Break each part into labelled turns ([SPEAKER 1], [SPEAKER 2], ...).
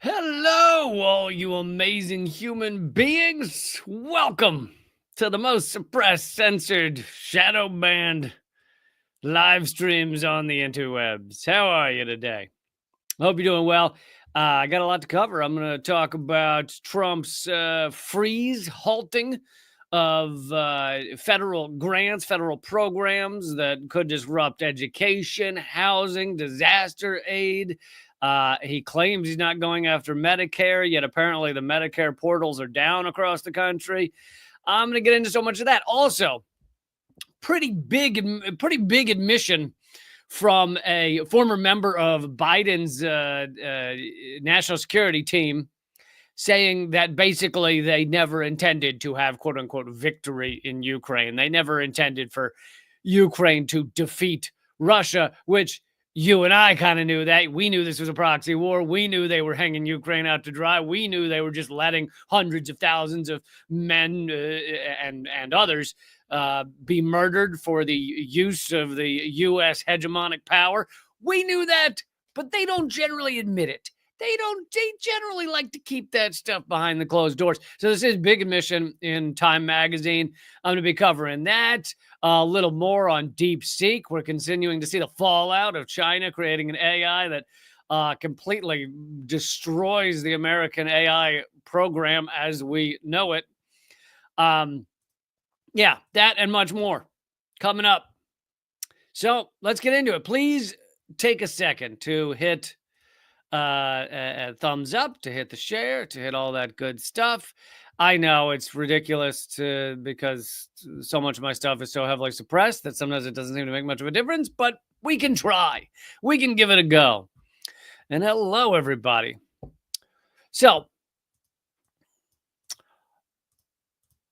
[SPEAKER 1] Hello, all you amazing human beings. Welcome to the most suppressed, censored, shadow banned live streams on the interwebs. How are you today? Hope you're doing well. I got a lot to cover. I'm going to talk about Trump's halting of federal grants, federal programs that could disrupt education, housing, disaster aid. He claims he's not going after Medicare, yet apparently the Medicare portals are down across the country. I'm going to get into so much of that. Also, pretty big admission from a former member of Biden's national security team, saying that basically they never intended to have quote unquote victory in Ukraine. They never intended for Ukraine to defeat Russia, which you and I kind of knew that. We knew this was a proxy war. We knew they were hanging Ukraine out to dry. We knew they were just letting hundreds of thousands of men and others be murdered for the use of the U.S. hegemonic power. We knew that, but they don't generally admit it. They generally like to keep that stuff behind the closed doors. So this is big admission in Time Magazine. I'm going to be covering that. A little more on DeepSeek. We're continuing to see the fallout of China creating an AI that completely destroys the American AI program as we know it. Yeah, that and much more coming up. So let's get into it. Please take a second to hit a thumbs up, to hit the share, to hit all that good stuff. I know it's ridiculous because so much of my stuff is so heavily suppressed that sometimes it doesn't seem to make much of a difference, but we can try. We can give it a go. And hello, everybody. So,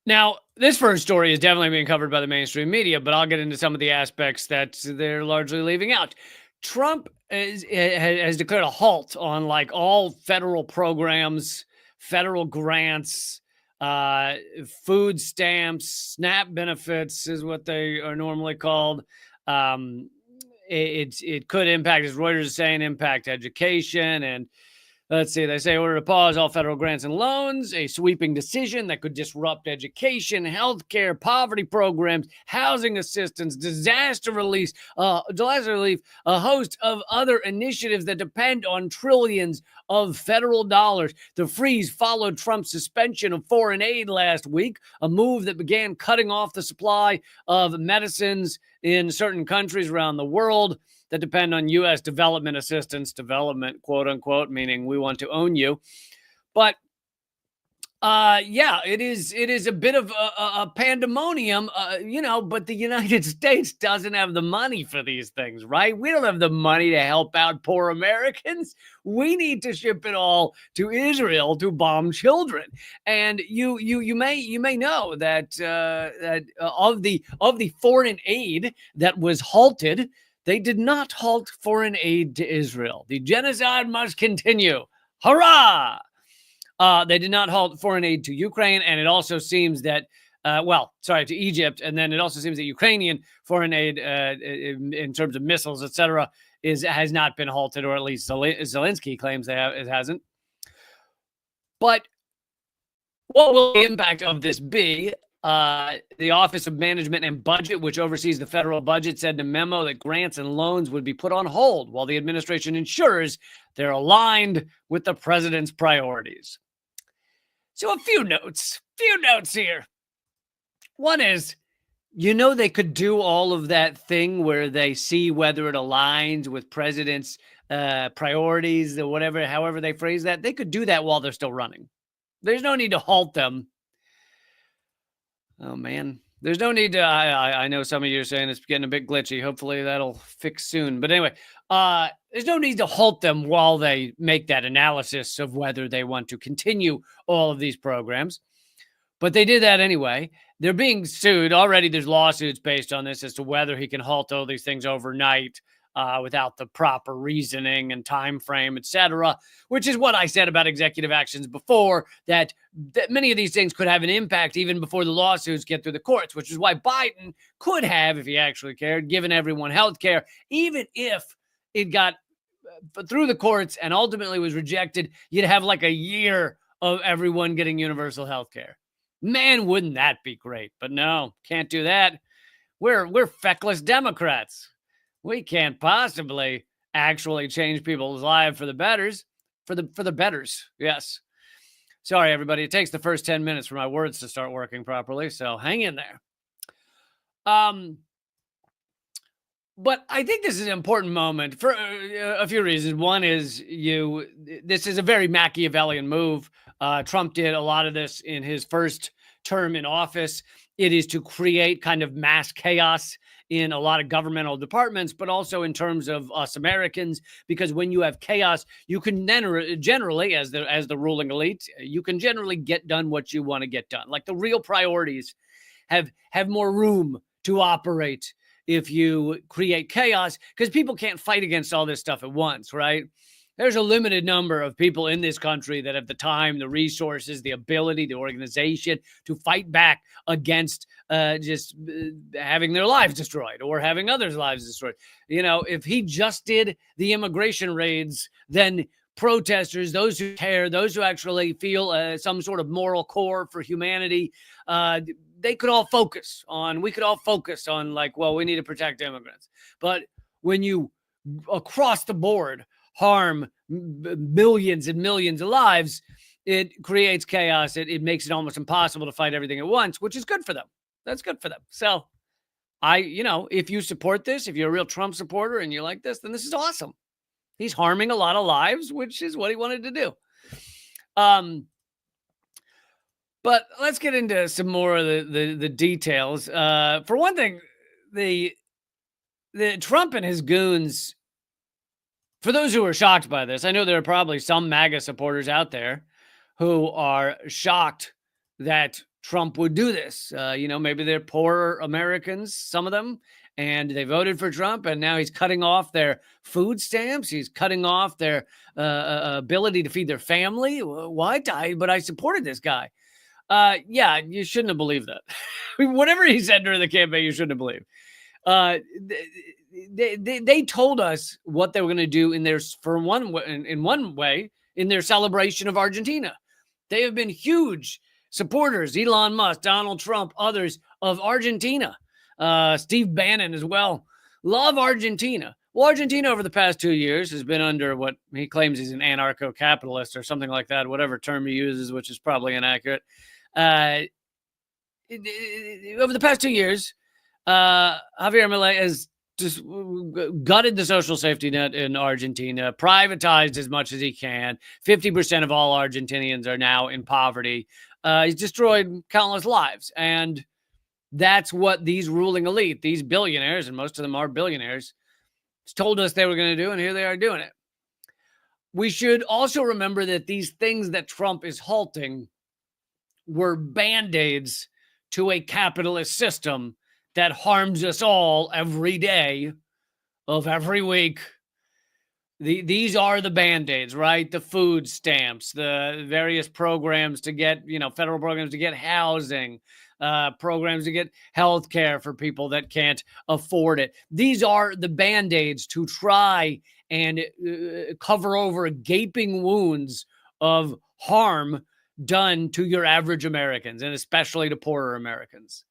[SPEAKER 1] now, this first story is definitely being covered by the mainstream media, but I'll get into some of the aspects that they're largely leaving out. Trump has declared a halt on like all federal programs, federal grants, food stamps, SNAP benefits is what they are normally called. It could impact, as Reuters is saying, impact education. And let's see, they say order to pause all federal grants and loans, a sweeping decision that could disrupt education, healthcare, poverty programs, housing assistance, disaster relief, a host of other initiatives that depend on trillions of federal dollars. The freeze followed Trump's suspension of foreign aid last week, a move that began cutting off the supply of medicines in certain countries around the world that depend on U.S. development assistance, development, quote unquote, meaning we want to own you. But yeah, it is a bit of a pandemonium, but the United States doesn't have the money for these things, right? We don't have the money to help out poor Americans. We need to ship it all to Israel to bomb children. And you may know that of the foreign aid that was halted, they did not halt foreign aid to Israel. The genocide must continue. Hurrah! They did not halt foreign aid to Ukraine, and it also seems that, to Egypt, and then it also seems that Ukrainian foreign aid, in terms of missiles, etc., has not been halted, or at least Zelensky claims it hasn't. But what will the impact of this be? The Office of Management and Budget, which oversees the federal budget, said in a memo that grants and loans would be put on hold while the administration ensures they're aligned with the president's priorities. So a few notes here. One is, they could do all of that thing where they see whether it aligns with president's priorities or whatever, however they phrase that. They could do that while they're still running. There's no need to halt them. Oh, man. There's no need to, I know some of you are saying it's getting a bit glitchy. Hopefully that'll fix soon. But anyway, there's no need to halt them while they make that analysis of whether they want to continue all of these programs. But they did that anyway. They're being sued. Already there's lawsuits based on this as to whether he can halt all these things overnight without the proper reasoning and time frame, etc., which is what I said about executive actions before, that many of these things could have an impact even before the lawsuits get through the courts, which is why Biden could have, if he actually cared, given everyone health care, even if it got through the courts and ultimately was rejected, you'd have like a year of everyone getting universal health care. Man, wouldn't that be great? But no, can't do that. We're feckless Democrats. We can't possibly actually change people's lives for the betters, for the betters. Yes. Sorry, everybody. It takes the first 10 minutes for my words to start working properly, so hang in there. But I think this is an important moment for a few reasons. One is this is a very Machiavellian move. Trump did a lot of this in his first term in office. It is to create kind of mass chaos in a lot of governmental departments, but also in terms of us Americans, because when you have chaos, you can then generally, as the ruling elite, you can generally get done what you want to get done. Like the real priorities have more room to operate if you create chaos, because people can't fight against all this stuff at once, right? There's a limited number of people in this country that have the time, the resources, the ability, the organization to fight back against just having their lives destroyed or having others' lives destroyed. You know, if he just did the immigration raids, then protesters, those who care, those who actually feel some sort of moral core for humanity, we could all focus on like, well, we need to protect immigrants. But when you across the board harm millions and millions of lives, it creates chaos. It makes it almost impossible to fight everything at once, which is good for them. That's good for them. So if you support this, if you're a real Trump supporter and you like this, then this is awesome. He's harming a lot of lives, which is what he wanted to do. But let's get into some more of the details. For one thing, the Trump and his goons, for those who are shocked by this, I know there are probably some MAGA supporters out there who are shocked that Trump would do this. Maybe they're poor Americans, some of them, and they voted for Trump, and now he's cutting off their food stamps. He's cutting off their ability to feed their family. What? But I supported this guy. Yeah, you shouldn't have believed that. Whatever he said during the campaign, you shouldn't have believed. They told us what they were going to do in their celebration of Argentina. They have been huge supporters, Elon Musk, Donald Trump, others, of Argentina. Steve Bannon as well. Love Argentina. Well, Argentina over the past 2 years has been under what he claims he's an anarcho-capitalist or something like that, whatever term he uses, which is probably inaccurate. Over the past 2 years, Javier Milei has just gutted the social safety net in Argentina, privatized as much as he can. 50% of all Argentinians are now in poverty. He's destroyed countless lives. And that's what these ruling elite, these billionaires, and most of them are billionaires, told us they were going to do, and here they are doing it. We should also remember that these things that Trump is halting were band-aids to a capitalist system that harms us all every day of every week. These are the band-aids, right? The food stamps, the various programs to get, federal programs to get housing, programs to get health care for people that can't afford it. These are the band-aids to try and cover over gaping wounds of harm done to your average Americans, and especially to poorer Americans.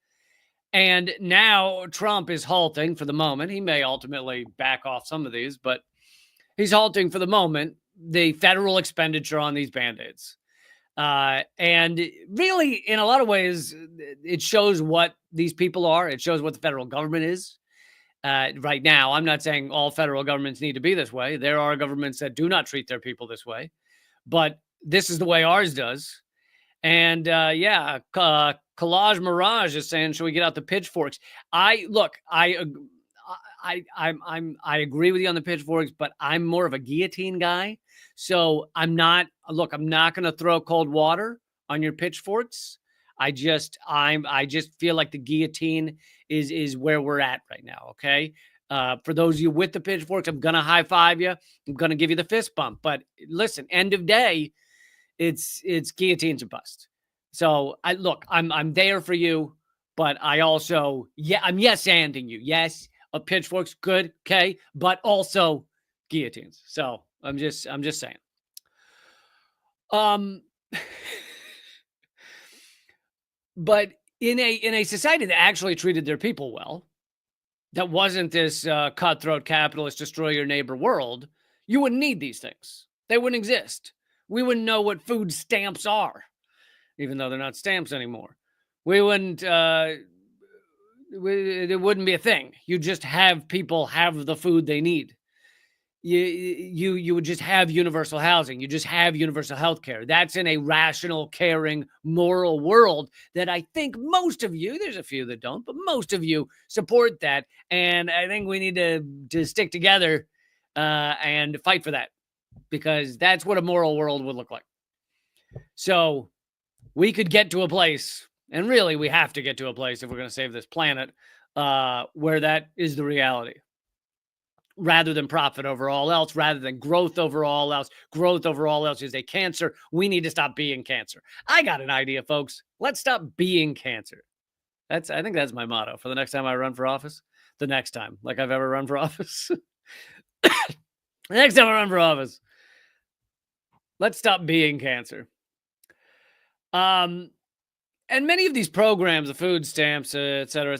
[SPEAKER 1] And now Trump is halting for the moment. He may ultimately back off some of these, but he's halting for the moment the federal expenditure on these band-aids. And really, in a lot of ways, it shows what these people are. It shows what the federal government is. Right now, I'm not saying all federal governments need to be this way. There are governments that do not treat their people this way. But this is the way ours does. And Collage Mirage is saying, should we get out the pitchforks? I agree with you on the pitchforks, but I'm more of a guillotine guy. So I'm not going to throw cold water on your pitchforks. I just feel like the guillotine is where we're at right now. Okay. For those of you with the pitchforks, I'm going to high five you. I'm going to give you the fist bump, but listen, end of day, it's guillotines a bust. So I'm there for you, but I also, I'm yes-anding you. Yes, a pitchfork's good. Okay. But also guillotines. So I'm just saying. Um, but in a society that actually treated their people well, that wasn't this cutthroat capitalist destroy your neighbor world, you wouldn't need these things. They wouldn't exist. We wouldn't know what food stamps are, even though they're not stamps anymore. We wouldn't. It wouldn't be a thing. You just have people have the food they need. You would just have universal housing. You just have universal health care. That's in a rational, caring, moral world that I think most of you, there's a few that don't, but most of you support that. And I think we need to stick together and fight for that, because that's what a moral world would look like. So we could get to a place, and really we have to get to a place if we're going to save this planet, where that is the reality. Rather than profit over all else, rather than growth over all else. Growth over all else is a cancer. We need to stop being cancer. I got an idea, folks. Let's stop being cancer. I think that's my motto for the next time I run for office. The next time, like I've ever run for office. The next time I run for office, let's stop being cancer. And many of these programs, the food stamps, et cetera,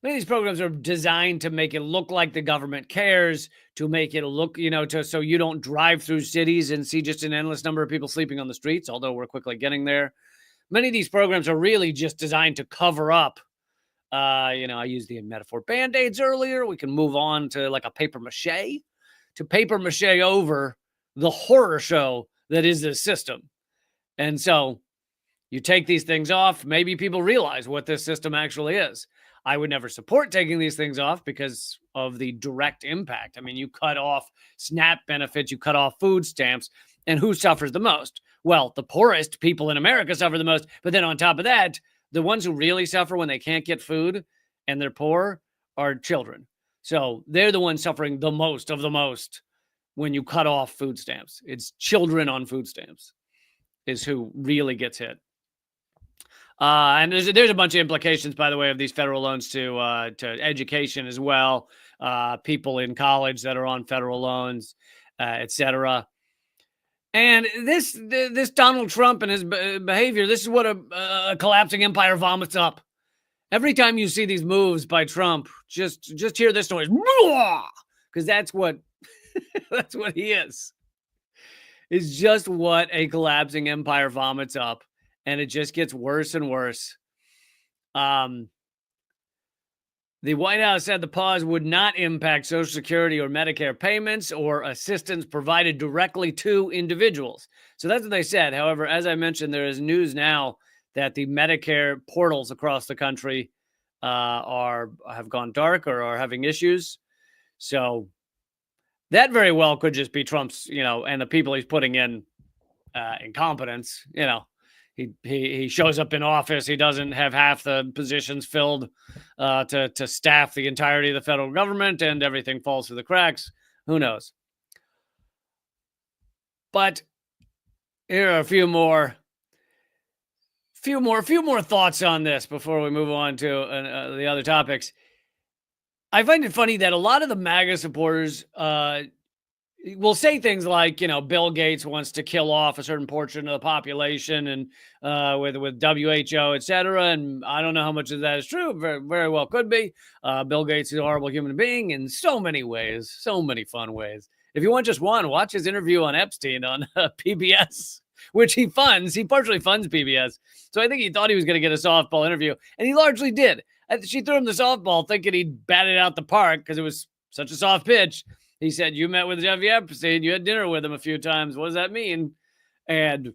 [SPEAKER 1] many of these programs are designed to make it look like the government cares, to make it look, so you don't drive through cities and see just an endless number of people sleeping on the streets, although we're quickly getting there. Many of these programs are really just designed to cover up. I used the metaphor Band-Aids earlier. We can move on to like a paper mache over the horror show that is this system. And so you take these things off, maybe people realize what this system actually is. I would never support taking these things off because of the direct impact. I mean, you cut off SNAP benefits, you cut off food stamps, and who suffers the most? Well, the poorest people in America suffer the most. But then on top of that, the ones who really suffer when they can't get food and they're poor are children. So they're the ones suffering the most of the most when you cut off food stamps. It's children on food stamps is who really gets hit. And there's a bunch of implications, by the way, of these federal loans to education as well. People in college that are on federal loans, et cetera. And this Donald Trump and his behavior, this is what a collapsing empire vomits up. Every time you see these moves by Trump, just hear this noise, because that's what that's what he is. It's just what a collapsing empire vomits up. And it just gets worse and worse. The White House said the pause would not impact Social Security or Medicare payments or assistance provided directly to individuals. So that's what they said. However, as I mentioned, there is news now that the Medicare portals across the country have gone dark or are having issues. So that very well could just be Trump's, and the people he's putting in incompetence, He shows up in office. He doesn't have half the positions filled to staff the entirety of the federal government, and everything falls through the cracks. Who knows? But here are a few more thoughts on this before we move on to the other topics. I find it funny that a lot of the MAGA supporters will say things like, Bill Gates wants to kill off a certain portion of the population and with WHO, et cetera. And I don't know how much of that is true. Very, very well could be. Bill Gates is a horrible human being in so many ways, so many fun ways. If you want just one, watch his interview on Epstein on PBS, which he funds. He partially funds PBS. So I think he thought he was going to get a softball interview, and he largely did. She threw him the softball thinking he'd bat it out the park because it was such a soft pitch. He said, you met with Jeffrey Epstein. You had dinner with him a few times. What does that mean? And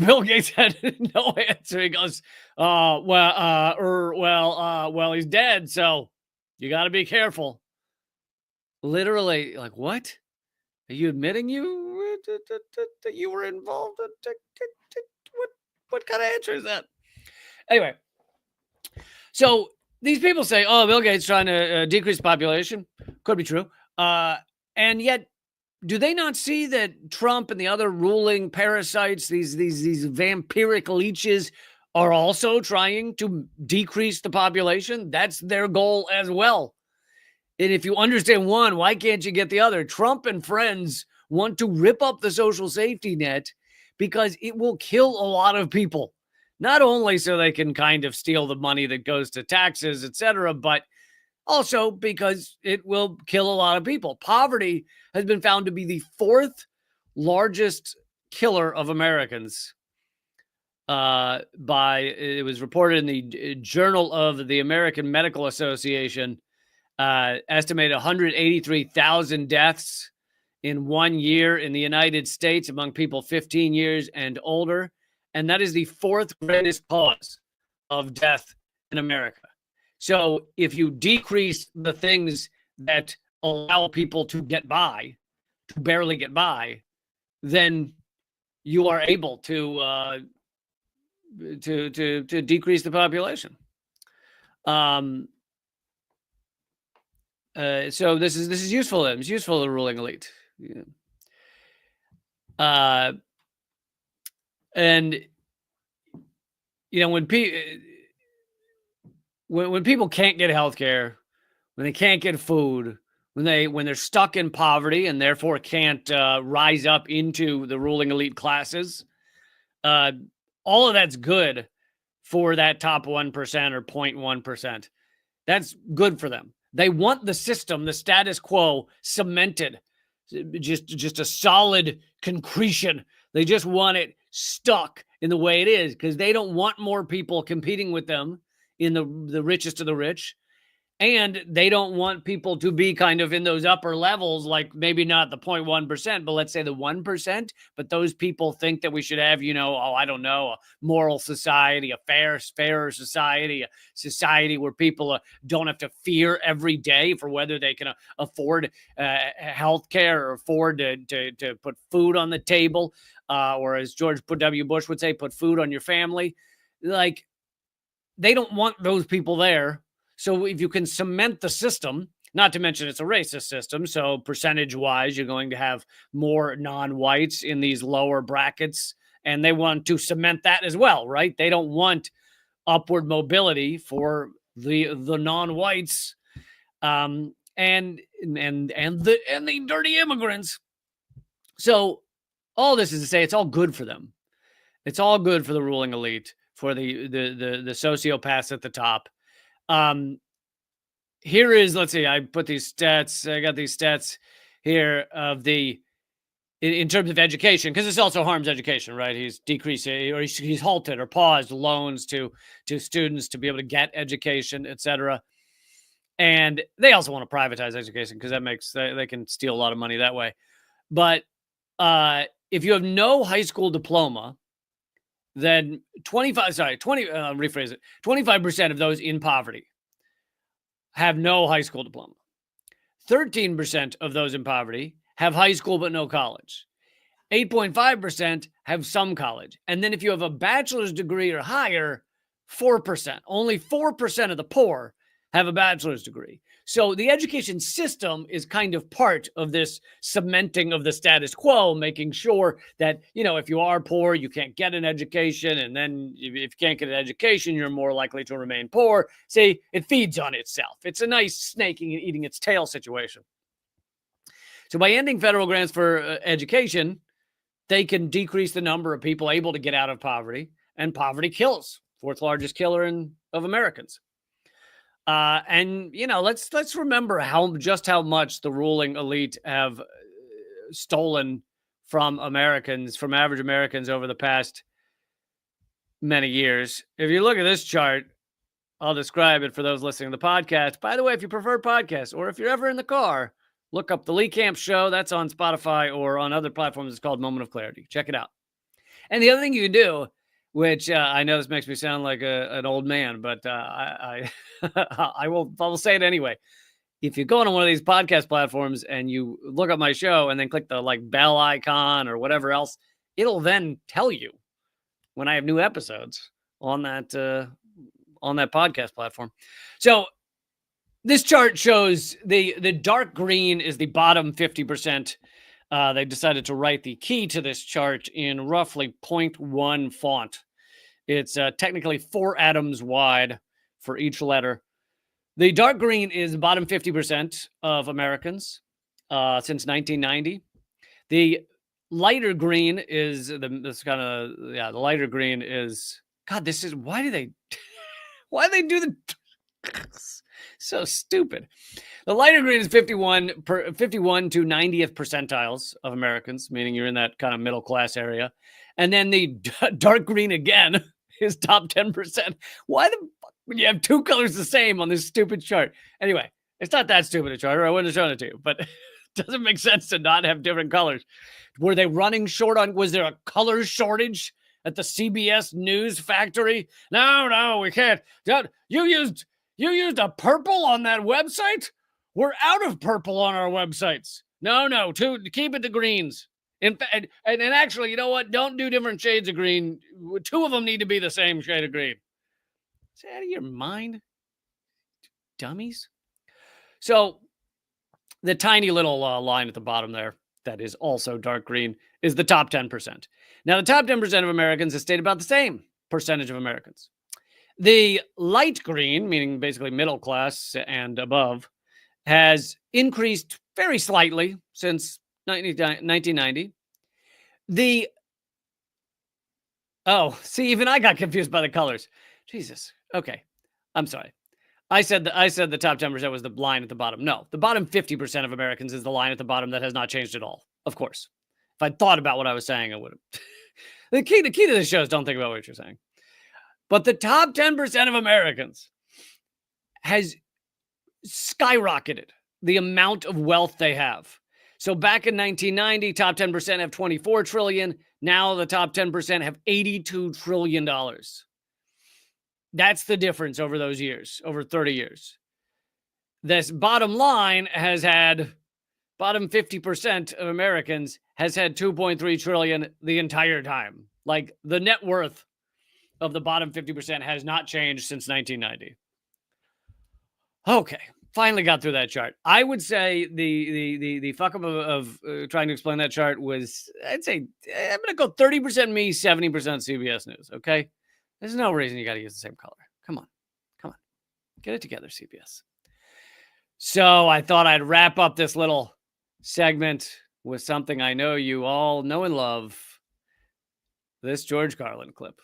[SPEAKER 1] Bill Gates had no answer. He goes, well, he's dead. So you got to be careful. Literally, like, what? Are you admitting that you were involved? What kind of answer is that? Anyway, so these people say, oh, Bill Gates trying to decrease population. Could be true. And yet, do they not see that Trump and the other ruling parasites, these vampiric leeches, are also trying to decrease the population? That's their goal as well. And if you understand one, why can't you get the other? Trump and friends want to rip up the social safety net because it will kill a lot of people. Not only so they can kind of steal the money that goes to taxes, etc., but also because it will kill a lot of people. Poverty has been found to be the fourth largest killer of Americans. It was reported in the Journal of the American Medical Association. Estimated 183,000 deaths in 1 year in the United States among people 15 years and older. And that is the fourth greatest cause of death in America. So if you decrease the things that allow people to get by, to barely get by, then you are able to decrease the population. So this is useful to them. It's useful to the ruling elite. Yeah. And when people can't get health care, when they can't get food, when they're stuck in poverty and therefore can't rise up into the ruling elite classes, all of that's good for that top 1% or 0.1%. That's good for them. They want the system, the status quo, cemented, just a solid concretion. They just want it stuck in the way it is because they don't want more people competing with them in the richest of the rich. And they don't want people to be kind of in those upper levels, like maybe not the 0.1%, but let's say the 1%. But those people think that we should have, a moral society, a fairer society, a society where people don't have to fear every day for whether they can afford health care or afford to put food on the table, or as George W. Bush would say, put food on your family. Like, they don't want those people there. So if you can cement the system, not to mention it's a racist system, so percentage-wise, you're going to have more non-whites in these lower brackets, and they want to cement that as well, right? They don't want upward mobility for the non-whites, and the dirty immigrants. So all this is to say, it's all good for them. It's all good for the ruling elite, for the sociopaths at the top. Here is, let's see, I put these stats, I got these stats here of in terms of education, because this also harms education, right? He's decreasing, or he's halted or paused loans to students to be able to get education, etc. And they also want to privatize education because they can steal a lot of money that way. But if you have no high school diploma, then 25% of those in poverty have no high school diploma. 13% of those in poverty have high school but no college. 8.5% have some college. And then if you have a bachelor's degree or higher, 4%. Only 4% of the poor have a bachelor's degree. So the education system is kind of part of this cementing of the status quo, making sure that, if you are poor, you can't get an education. And then if you can't get an education, you're more likely to remain poor. See, it feeds on itself. It's a nice snake eating its tail situation. So by ending federal grants for education, they can decrease the number of people able to get out of poverty, and poverty kills. Fourth largest killer of Americans. And let's remember how much the ruling elite have stolen from average Americans over the past many years. If you look at this chart, I'll describe it for those listening to the podcast. By the way, if you prefer podcasts, or if you're ever in the car, look up the Lee Camp Show. That's on Spotify or on other platforms. It's called Moment of Clarity. Check it out. And the other thing you can do, which I know this makes me sound like an old man, but I will say it anyway. If you go on one of these podcast platforms and you look up my show and then click the bell icon or whatever else, it'll then tell you when I have new episodes on that podcast platform. So this chart shows the dark green is the bottom 50%. They decided to write the key to this chart in roughly 0.1 font. It's technically 4 atoms wide for each letter. The dark green is the bottom 50% of Americans since 1990. The lighter green is the lighter green is, God, this is, why do they do the so stupid. The lighter green is 51 to 90th percentiles of Americans, meaning you're in that kind of middle class area. And then the dark green again is top 10%. Why the fuck when you have two colors the same on this stupid chart? Anyway, it's not that stupid a chart, or I wouldn't have shown it to you, but it doesn't make sense to not have different colors. Were they running short on, was there a color shortage at the CBS News factory? No, we can't. You used a purple on that website? We're out of purple on our websites. No, keep it to greens. And actually, you know what? Don't do different shades of green. Two of them need to be the same shade of green. Is that out of your mind? Dummies. So the tiny little line at the bottom there that is also dark green is the top 10%. Now, the top 10% of Americans has stayed about the same percentage of Americans. The light green, meaning basically middle class and above, has increased very slightly since 1990. Even I got confused by the colors. Jesus. Okay. I'm sorry. I said the top 10% was the line at the bottom. No, the bottom 50% of Americans is the line at the bottom that has not changed at all. Of course. If I'd thought about what I was saying, I would have. The key to this show is don't think about what you're saying. But the top 10% of Americans has skyrocketed the amount of wealth they have. So back in 1990, top 10% have 24 trillion. Now the top 10% have $82 trillion. That's the difference over those years, over 30 years. This bottom line has had, bottom 50% of Americans has had 2.3 trillion the entire time. Like the net worth of the bottom 50% has not changed since 1990. Okay, finally got through that chart. I would say the fuck up of trying to explain that chart was, I'd say, I'm going to go 30% me, 70% CBS News, okay? There's no reason you got to use the same color. Come on. Get it together, CBS. So I thought I'd wrap up this little segment with something I know you all know and love. This George Carlin clip.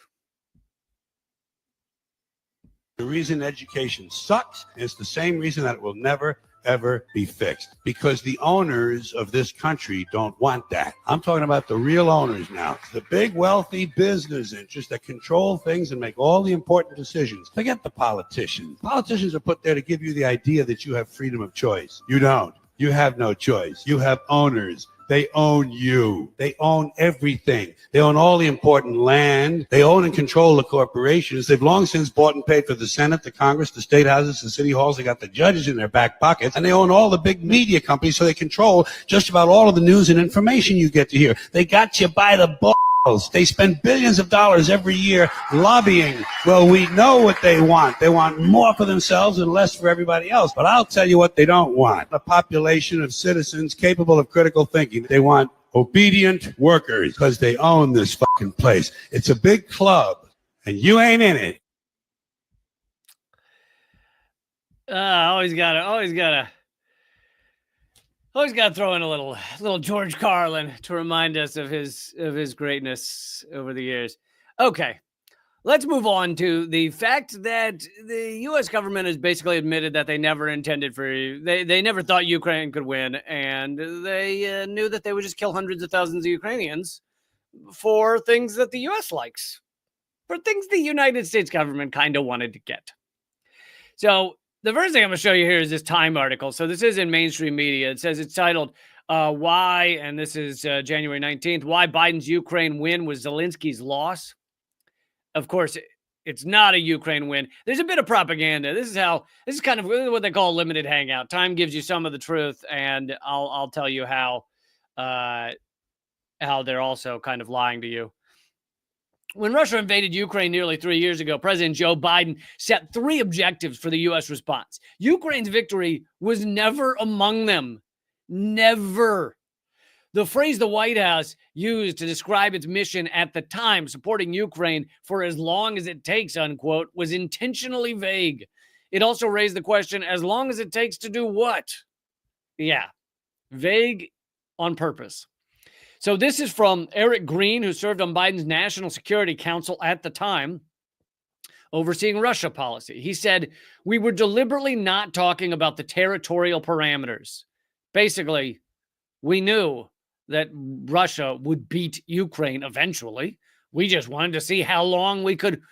[SPEAKER 2] The reason education sucks is the same reason that it will never, ever be fixed. Because the owners of this country don't want that. I'm talking about the real owners now. The big, wealthy business interests that control things and make all the important decisions. Forget the politicians. Politicians are put there to give you the idea that you have freedom of choice. You don't. You have no choice. You have owners. They own you. They own everything. They own all the important land. They own and control the corporations. They've long since bought and paid for the Senate, the Congress, the state houses, the city halls. They got the judges in their back pockets. And they own all the big media companies, so they control just about all of the news and information you get to hear. They got you by the balls. They spend billions of dollars every year lobbying. Well, we know what they want. They want more for themselves and less for everybody else. But I'll tell you what they don't want. A population of citizens capable of critical thinking. They want obedient workers because they own this fucking place. It's a big club and you ain't in it.
[SPEAKER 1] Always gotta throw in a little George Carlin to remind us of his greatness over the years. Okay, let's move on to the fact that the U.S. government has basically admitted that they never intended they never thought Ukraine could win, and they knew that they would just kill hundreds of thousands of Ukrainians for things that the U.S. likes, for things the United States government kind of wanted to get. So the first thing I'm going to show you here is this Time article. So this is in mainstream media. It says it's titled, Why, and this is January 19th, Why Biden's Ukraine Win Was Zelensky's Loss. Of course, it's not a Ukraine win. There's a bit of propaganda. This is kind of what they call a limited hangout. Time gives you some of the truth, and I'll tell you how they're also kind of lying to you. When Russia invaded Ukraine nearly 3 years ago, President Joe Biden set 3 objectives for the U.S. response. Ukraine's victory was never among them. Never. The phrase the White House used to describe its mission at the time, supporting Ukraine for as long as it takes, unquote, was intentionally vague. It also raised the question, as long as it takes to do what? Yeah, vague on purpose. So this is from Eric Green, who served on Biden's National Security Council at the time, overseeing Russia policy. He said, we were deliberately not talking about the territorial parameters. Basically, we knew that Russia would beat Ukraine eventually. We just wanted to see how long we could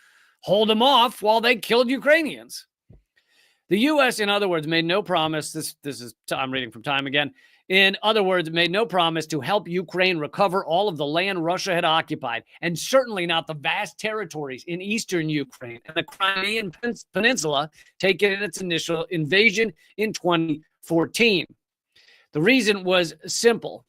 [SPEAKER 1] hold them off while they killed Ukrainians. The U.S., in other words, made no promise. This is, I'm reading from Time again. In other words, made no promise to help Ukraine recover all of the land Russia had occupied, and certainly not the vast territories in eastern Ukraine and the Crimean Peninsula taken in its initial invasion in 2014. The reason was simple.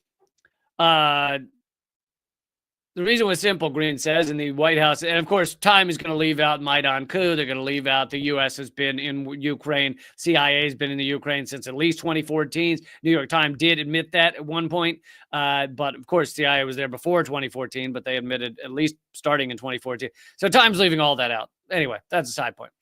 [SPEAKER 1] The reason was simple, Green says, in the White House. And of course, Time is going to leave out Maidan coup. They're going to leave out the U.S. has been in Ukraine. CIA has been in the Ukraine since at least 2014. New York Times did admit that at one point. But of course, CIA was there before 2014, but they admitted at least starting in 2014. So Time's leaving all that out. Anyway, that's a side point.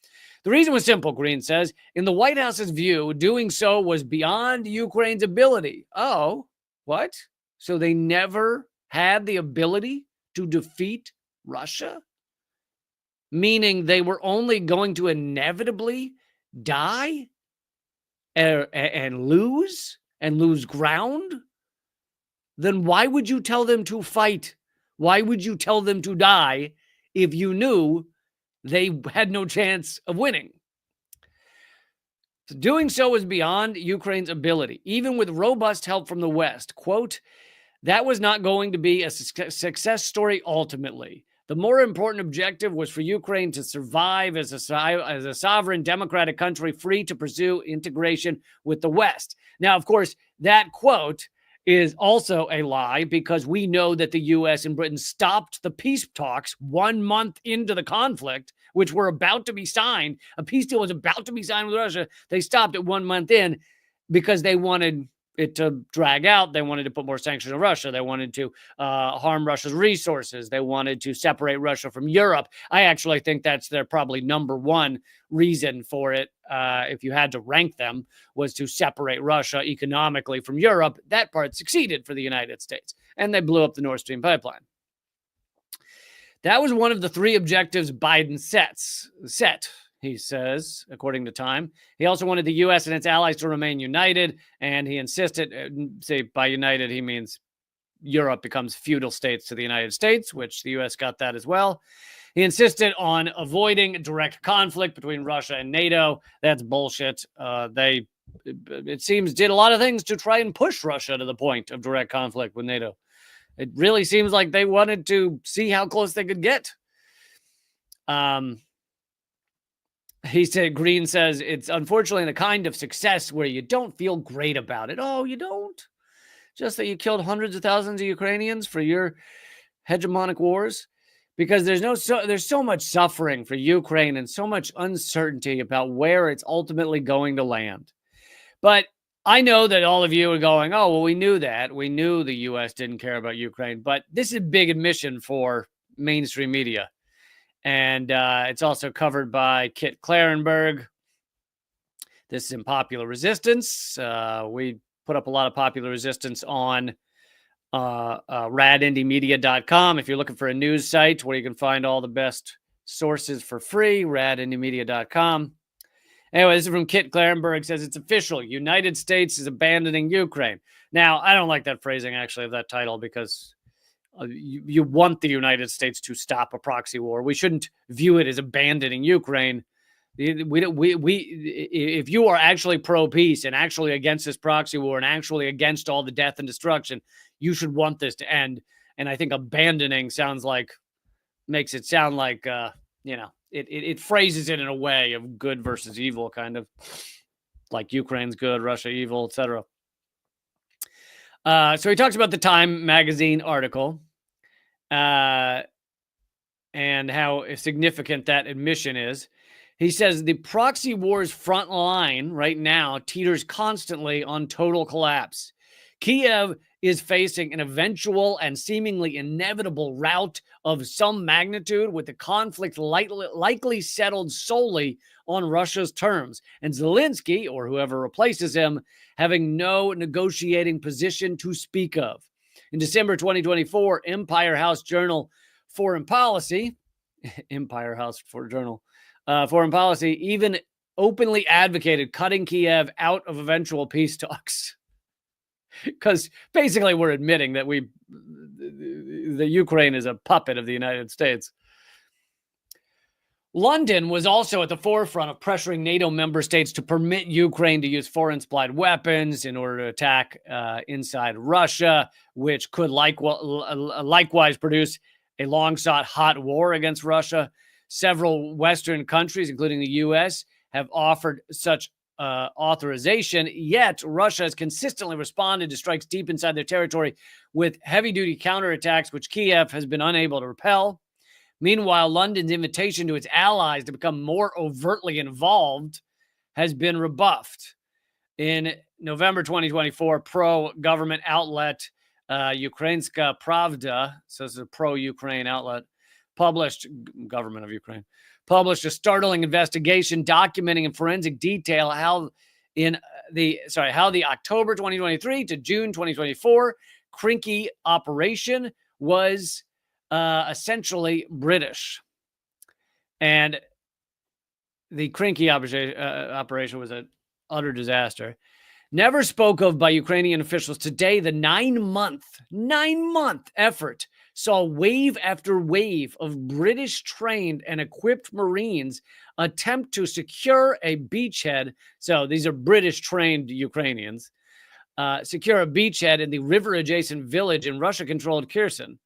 [SPEAKER 1] The reason was simple, Green says. In the White House's view, doing so was beyond Ukraine's ability. Oh, what? So they never had the ability to defeat Russia? Meaning they were only going to inevitably die and lose ground? Then why would you tell them to fight? Why would you tell them to die if you knew they had no chance of winning? Doing so was beyond Ukraine's ability, even with robust help from the West. Quote, that was not going to be a success story ultimately. The more important objective was for Ukraine to survive as a sovereign democratic country free to pursue integration with the West. Now, of course, that quote is also a lie because we know that the U.S. and Britain stopped the peace talks 1 month into the conflict, which were about to be signed. A peace deal was about to be signed with Russia. They stopped it 1 month in because they wanted it to drag out. They wanted to put more sanctions on Russia. They wanted to harm Russia's resources. They wanted to separate Russia from Europe. I actually think that's their probably number one reason for it. If you had to rank them, was to separate Russia economically from Europe. That part succeeded for the United States, and they blew up the Nord Stream pipeline. That was one of the three objectives Biden set. He says, according to Time. He also wanted the U.S. and its allies to remain united, and he insisted, say by united, he means Europe becomes feudal states to the United States, which the U.S. got that as well. He insisted on avoiding direct conflict between Russia and NATO. That's bullshit. They, it seems, did a lot of things to try and push Russia to the point of direct conflict with NATO. It really seems like they wanted to see how close they could get. He said, Green says, it's unfortunately the kind of success where you don't feel great about it. Oh, you don't? Just that you killed hundreds of thousands of Ukrainians for your hegemonic wars? Because there's so much suffering for Ukraine and so much uncertainty about where it's ultimately going to land. But I know that all of you are going, oh, well, we knew that. We knew the U.S. didn't care about Ukraine. But this is a big admission for mainstream media. And it's also covered by Kit Clarenberg. This is in Popular Resistance. We put up a lot of Popular Resistance on radindymedia.com. If you're looking for a news site where you can find all the best sources for free, radindymedia.com. Anyway, this is from Kit Clarenberg. Says it's official. United States is abandoning Ukraine. Now, I don't like that phrasing, actually, of that title because you want the United States to stop a proxy war. We shouldn't view it as abandoning Ukraine. If you are actually pro-peace and actually against this proxy war and actually against all the death and destruction, you should want this to end. And I think abandoning makes it sound like, it phrases it in a way of good versus evil, kind of like Ukraine's good, Russia evil, etc. So he talks about the Time magazine article and how significant that admission is. He says the proxy war's front line right now teeters constantly on total collapse. Kiev is facing an eventual and seemingly inevitable rout of some magnitude, with the conflict likely settled solely on Russia's terms, and Zelensky, or whoever replaces him, having no negotiating position to speak of. In December 2024, Empire House Journal Foreign Policy, Empire House Journal Foreign Policy, even openly advocated cutting Kiev out of eventual peace talks. Because basically we're admitting that the Ukraine is a puppet of the United States. London was also at the forefront of pressuring NATO member states to permit Ukraine to use foreign supplied weapons in order to attack inside Russia, which could likewise produce a long-sought hot war against Russia. Several Western countries, including the U.S., have offered such authorization, yet Russia has consistently responded to strikes deep inside their territory with heavy-duty counterattacks, which Kiev has been unable to repel. Meanwhile, London's invitation to its allies to become more overtly involved has been rebuffed. In November 2024, pro-government outlet Ukrainska Pravda, so it's a pro-Ukraine outlet, government of Ukraine, published a startling investigation documenting in forensic detail how the October 2023 to June 2024 Krinky operation was essentially British. And the Krinky operation was an utter disaster. Never spoke of by Ukrainian officials today, the 9-month effort saw wave after wave of British-trained and equipped Marines attempt to secure a beachhead. So these are British-trained Ukrainians. Secure a beachhead in the river-adjacent village in Russia-controlled Kherson.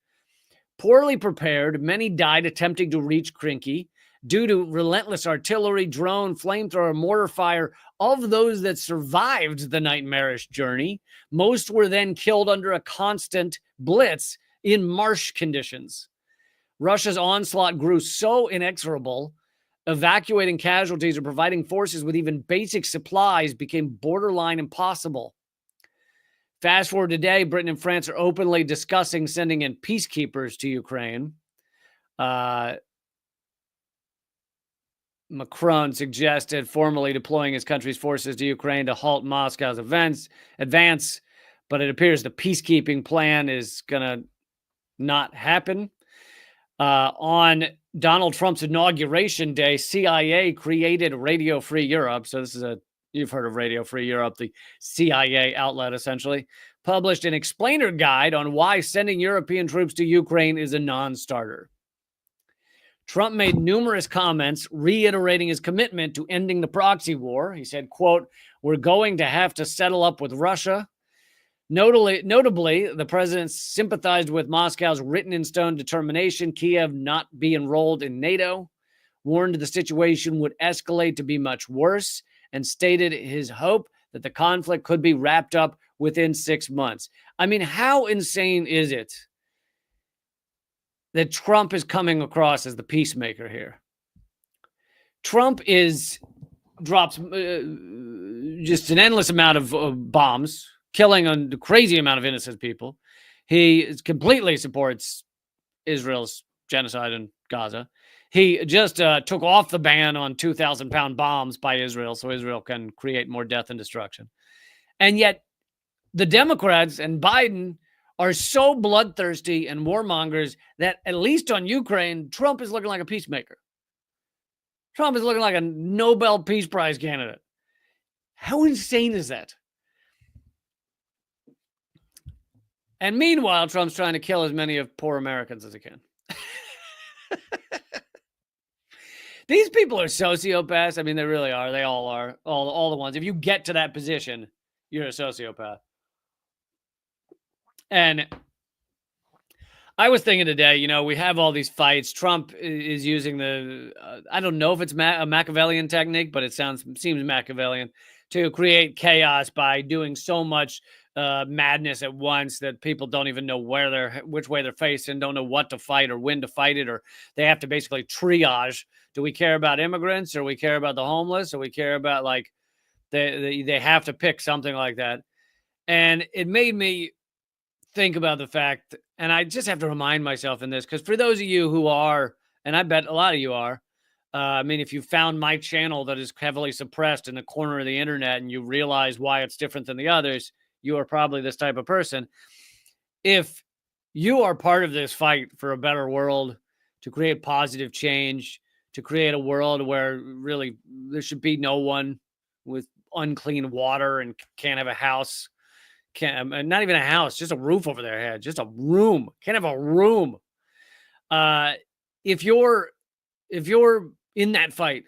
[SPEAKER 1] Poorly prepared, many died attempting to reach Krinky due to relentless artillery, drone, flamethrower, mortar fire of those that survived the nightmarish journey. Most were then killed under a constant blitz in marsh conditions. Russia's onslaught grew so inexorable, evacuating casualties or providing forces with even basic supplies became borderline impossible. Fast forward today, Britain and France are openly discussing sending in peacekeepers to Ukraine. Macron suggested formally deploying his country's forces to Ukraine to halt Moscow's advance, but it appears the peacekeeping plan is going to not happen. On Donald Trump's inauguration day, CIA created Radio Free Europe. So this is you've heard of Radio Free Europe, the CIA outlet essentially, published an explainer guide on why sending European troops to Ukraine is a non-starter. Trump made numerous comments reiterating his commitment to ending the proxy war. He said, quote, "We're going to have to settle up with Russia." Notably, the president sympathized with Moscow's written-in-stone determination Kiev not be enrolled in NATO, warned the situation would escalate to be much worse, and stated his hope that the conflict could be wrapped up within 6 months. I mean, how insane is it that Trump is coming across as the peacemaker here? Trump drops just an endless amount of bombs, killing a crazy amount of innocent people. He completely supports Israel's genocide in Gaza. He just took off the ban on 2,000-pound bombs by Israel so Israel can create more death and destruction. And yet the Democrats and Biden are so bloodthirsty and warmongers that at least on Ukraine, Trump is looking like a peacemaker. Trump is looking like a Nobel Peace Prize candidate. How insane is that? And meanwhile, Trump's trying to kill as many of poor Americans as he can. These people are sociopaths. I mean, they really are. They all are. All the ones. If you get to that position, you're a sociopath. And I was thinking today, we have all these fights. Trump is using I don't know if it's a Machiavellian technique, but it seems Machiavellian to create chaos by doing so much madness at once that people don't even know which way they're facing, don't know what to fight or when to fight it, or they have to basically triage. Do we care about immigrants, or we care about the homeless, or we care about they have to pick something like that? And it made me think about the fact, and I just have to remind myself in this, because for those of you who are, and I bet a lot of you are, I mean, if you found my channel that is heavily suppressed in the corner of the internet and you realize why it's different than the others, you are probably this type of person. If you are part of this fight for a better world, to create positive change, to create a world where really there should be no one with unclean water and can't have a house, can't, not even a house, just a roof over their head, just a room, can't have a room. If you're in that fight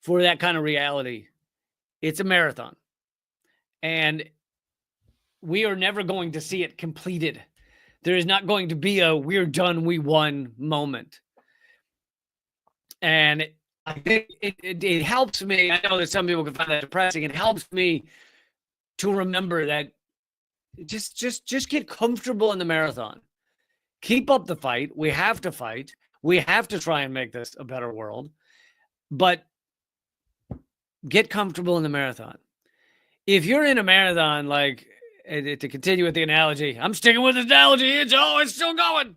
[SPEAKER 1] for that kind of reality, it's a marathon. And we are never going to see it completed. There is not going to be a we're done, we won moment. And I think it helps me. I know that some people can find that depressing. It helps me to remember that just get comfortable in the marathon. Keep up the fight. We have to fight. We have to try and make this a better world. But get comfortable in the marathon. If you're in a marathon, like, to continue with the analogy, I'm sticking with this analogy. It's still going.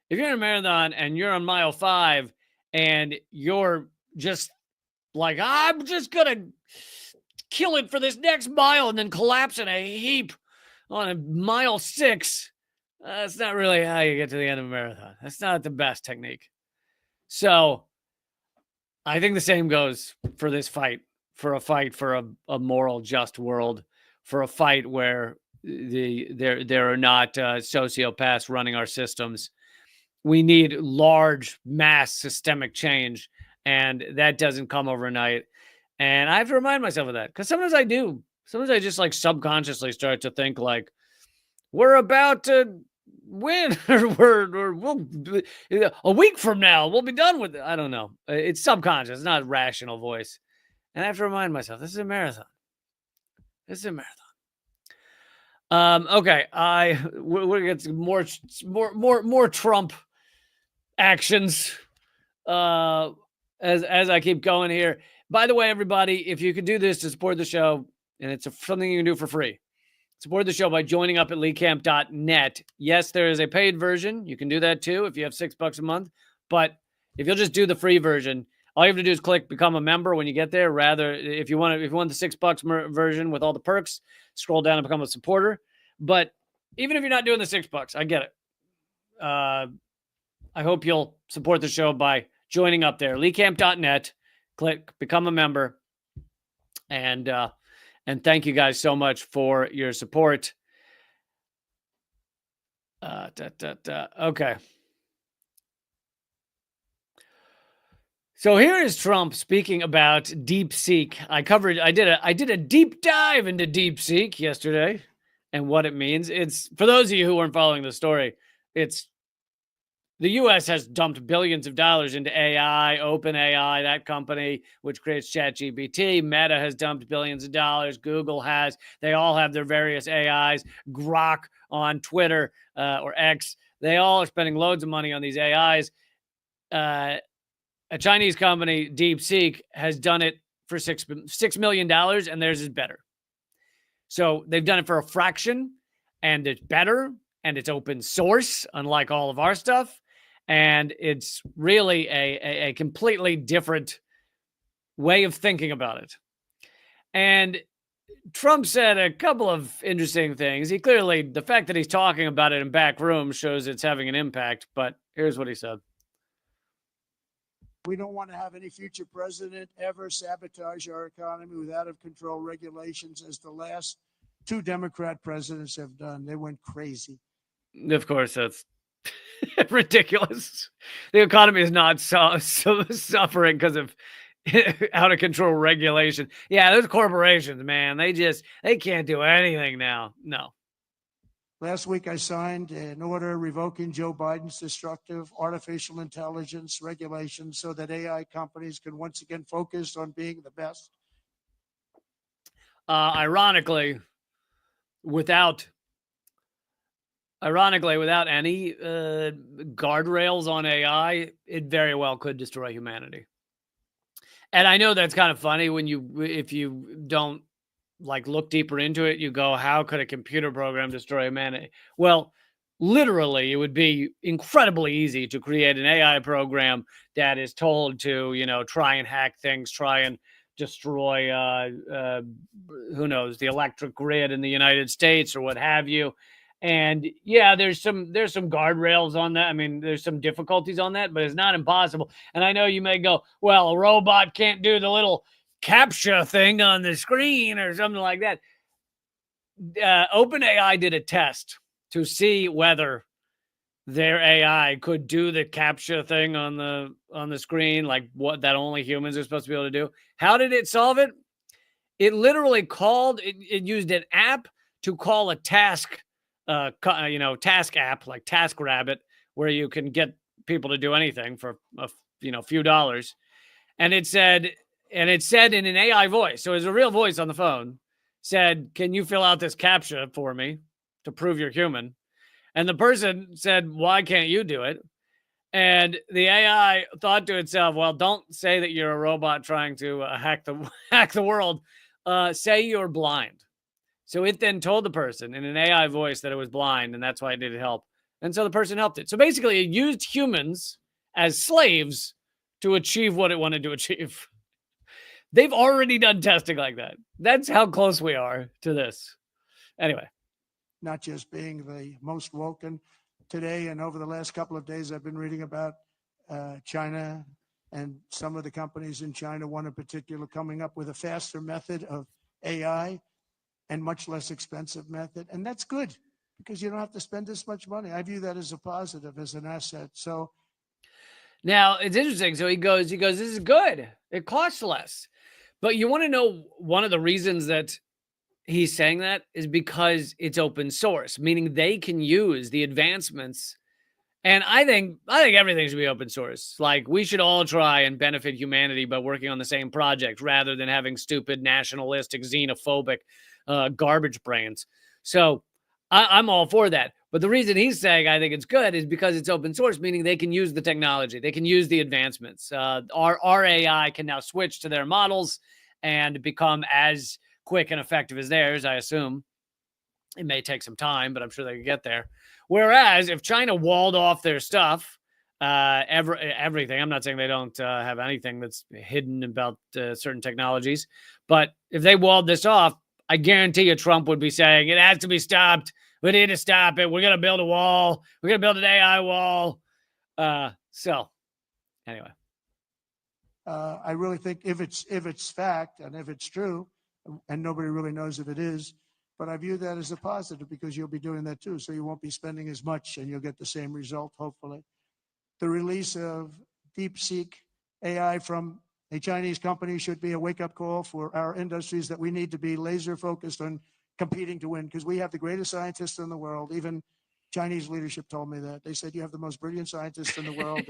[SPEAKER 1] If you're in a marathon and you're on mile 5 and you're just like, I'm just going to kill it for this next mile and then collapse in a heap on a mile 6, that's not really how you get to the end of a marathon. That's not the best technique. So I think the same goes for this fight, for a fight for a moral, just world, for a fight where there are not sociopaths running our systems. We need large, mass systemic change, and that doesn't come overnight. And I have to remind myself of that, because sometimes I do. Sometimes I just like subconsciously start to think like, we're about to win, or we'll, a week from now we'll be done with it. I don't know. It's subconscious. It's not a rational voice. And I have to remind myself, this is a marathon. This is a marathon. Okay, we're gonna get more Trump actions as I keep going here. By the way, everybody, if you could do this to support the show, and it's something you can do for free, support the show by joining up at leecamp.net. Yes, there is a paid version. You can do that too if you have $6 a month. But if you'll just do the free version, all you have to do is click become a member when you get there. Rather, if you want the $6 version with all the perks, scroll down and become a supporter. But even if you're not doing the $6, I get it. I hope you'll support the show by joining up there. leecamp.net. Click become a member. And thank you guys so much for your support. Okay. So here is Trump speaking about DeepSeek. I did a deep dive into DeepSeek yesterday and what it means. It's, for those of you who weren't following the story, it's the U.S. has dumped billions of dollars into AI, OpenAI, that company, which creates ChatGPT. Meta has dumped billions of dollars. Google has. They all have their various AIs. Grok on Twitter or X. They all are spending loads of money on these AIs. A Chinese company, DeepSeek, has done it for $6 million, and theirs is better. So they've done it for a fraction, and it's better, and it's open source, unlike all of our stuff. And it's really a completely different way of thinking about it. And Trump said a couple of interesting things. He clearly, the fact that he's talking about it in back rooms shows it's having an impact. But here's what he said.
[SPEAKER 3] We don't want to have any future president ever sabotage our economy with out-of-control regulations, as the last 2 Democrat presidents have done. They went crazy.
[SPEAKER 1] Of course, that's ridiculous. The economy is not suffering because of out-of-control regulation. Yeah, those corporations, man, they can't do anything now. No.
[SPEAKER 3] Last week, I signed an order revoking Joe Biden's destructive artificial intelligence regulations so that AI companies can once again focus on being the best.
[SPEAKER 1] Ironically, without any guardrails on AI, it very well could destroy humanity. And I know that's kind of funny if you don't like look deeper into it, you go, how could a computer program destroy humanity? Well, literally, it would be incredibly easy to create an AI program that is told to, try and hack things, try and destroy, who knows, the electric grid in the United States or what have you. And yeah, there's some guardrails on that. I mean, there's some difficulties on that, but it's not impossible. And I know you may go, well, a robot can't do the little CAPTCHA thing on the screen or something like that. OpenAI did a test to see whether their AI could do the CAPTCHA thing on the screen, like what that only humans are supposed to be able to do. How did it solve it? It literally called it used an app to call a task, task app like TaskRabbit, where you can get people to do anything for a few dollars. And it said in an AI voice, so it was a real voice on the phone, said, "Can you fill out this CAPTCHA for me to prove you're human?" And the person said, "Why can't you do it?" And the AI thought to itself, "Well, don't say that you're a robot trying to hack the world. Say you're blind." So it then told the person in an AI voice that it was blind, and that's why it needed help. And so the person helped it. So basically, it used humans as slaves to achieve what it wanted to achieve. They've already done testing like that. That's how close we are to this. Anyway.
[SPEAKER 3] Not just being the most woken today and over the last couple of days, I've been reading about China and some of the companies in China, one in particular, coming up with a faster method of AI and much less expensive method. And that's good because you don't have to spend this much money. I view that as a positive, as an asset. So
[SPEAKER 1] now it's interesting. So he goes, this is good. It costs less. But you want to know one of the reasons that he's saying that is because it's open source, meaning they can use the advancements. And I think everything should be open source. Like, we should all try and benefit humanity by working on the same project rather than having stupid, nationalistic, xenophobic garbage brains. So I'm all for that. But the reason he's saying I think it's good is because it's open source, meaning they can use the technology. They can use the advancements. Our AI can now switch to their models and become as quick and effective as theirs, I assume. It may take some time, but I'm sure they can get there. Whereas if China walled off their stuff, everything, I'm not saying they don't have anything that's hidden about certain technologies, but if they walled this off, I guarantee you Trump would be saying it has to be stopped. We need to stop it. We're going to build a wall. We're going to build an AI wall. So anyway.
[SPEAKER 3] I really think if it's fact and if it's true, and nobody really knows if it is, but I view that as a positive because you'll be doing that too. So you won't be spending as much and you'll get the same result, hopefully. The release of DeepSeek AI from a Chinese company should be a wake-up call for our industries that we need to be laser focused on competing to win because we have the greatest scientists in the world. Even Chinese leadership told me that. They said, you have the most brilliant scientists in the world.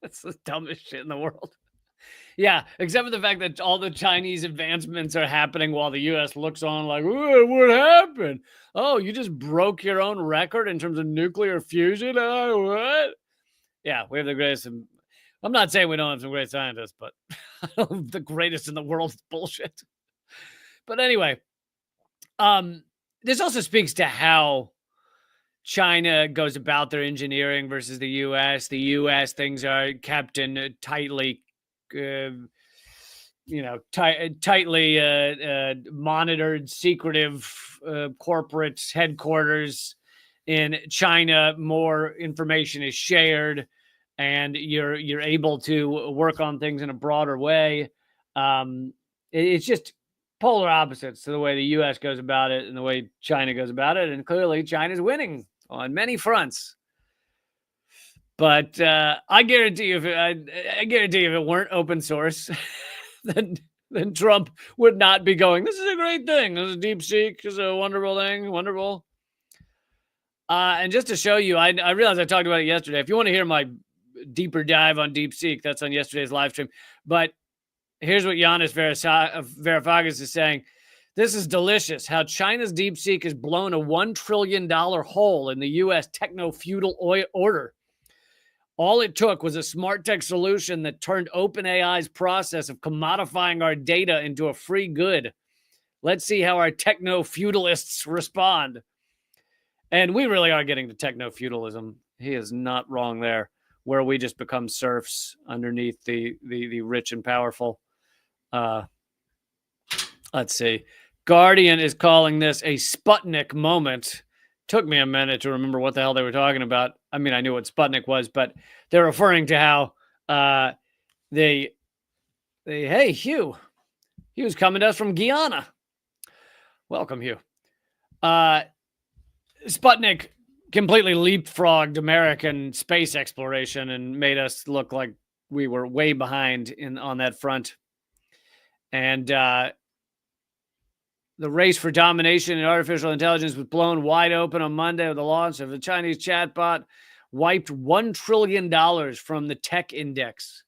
[SPEAKER 1] That's the dumbest shit in the world. Yeah, except for the fact that all the Chinese advancements are happening while the U.S. looks on like, what happened? Oh, you just broke your own record in terms of nuclear fusion? Oh, what? Yeah, we have the greatest. I'm not saying we don't have some great scientists, but the greatest in the world is bullshit. But anyway, this also speaks to how China goes about their engineering versus the U.S. The U.S. things are kept in tightly tightly monitored, secretive corporate headquarters. In China, more information is shared, and you're able to work on things in a broader way. It's just polar opposites to the way the U.S. goes about it and the way China goes about it, and clearly China's winning on many fronts. But I guarantee you, if it weren't open source, then Trump would not be going, this is a great thing. This is DeepSeek. This is a wonderful thing. Wonderful. And just to show you, I realized I talked about it yesterday. If you want to hear my deeper dive on DeepSeek, that's on yesterday's live stream. But here's what Yanis Varoufakis is saying. This is delicious. How China's DeepSeek has blown a $1 trillion hole in the U.S. techno-feudal order. All it took was a smart tech solution that turned OpenAI's process of commodifying our data into a free good. Let's see how our techno-feudalists respond. And we really are getting to techno-feudalism. He is not wrong there, where we just become serfs underneath the rich and powerful. Let's see. Guardian is calling this a Sputnik moment. Took me a minute to remember what the hell they were talking about. I mean, I knew what Sputnik was, but they're referring to how hey, Hugh. Hugh's coming to us from Guyana. Welcome, Hugh. Sputnik completely leapfrogged American space exploration and made us look like we were way behind on that front. And the race for domination in artificial intelligence was blown wide open on Monday with the launch of a Chinese chatbot, wiped $1 trillion from the tech index.